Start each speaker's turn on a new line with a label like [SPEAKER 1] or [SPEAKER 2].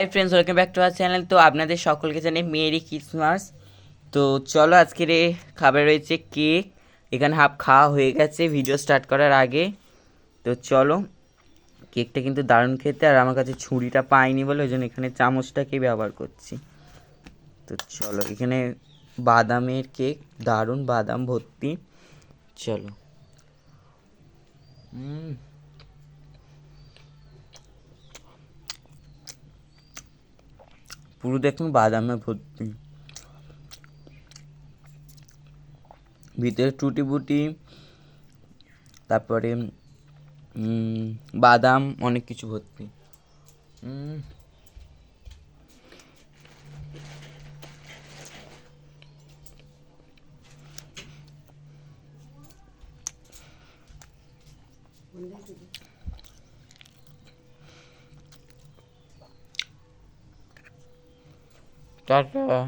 [SPEAKER 1] Hi friends, welcome back to our channel. তো আপনাদের সকলকে জানাই মেরি ক্রিসমাস। তো চলো, আজকের খাবার রয়েছে কেক। এখানে হাফ খাওয়া হয়ে গেছে ভিডিও স্টার্ট করার আগে। তো চলো, কেকটা কিন্তু দারুণ খেতে, আর আমার কাছে ছুরিটা পাইনি বলে ওই জন্য এখানে চামচটাকেই ব্যবহার করছি। তো চলো, এখানে বাদামের কেক, দারুণ বাদাম ভর্তি। চলো। পুরো দেখুন বাদামে ভর্তি, ভিতরে টুটি বুটি, তারপরে বাদাম, অনেক কিছু ভর্তি। টাটা।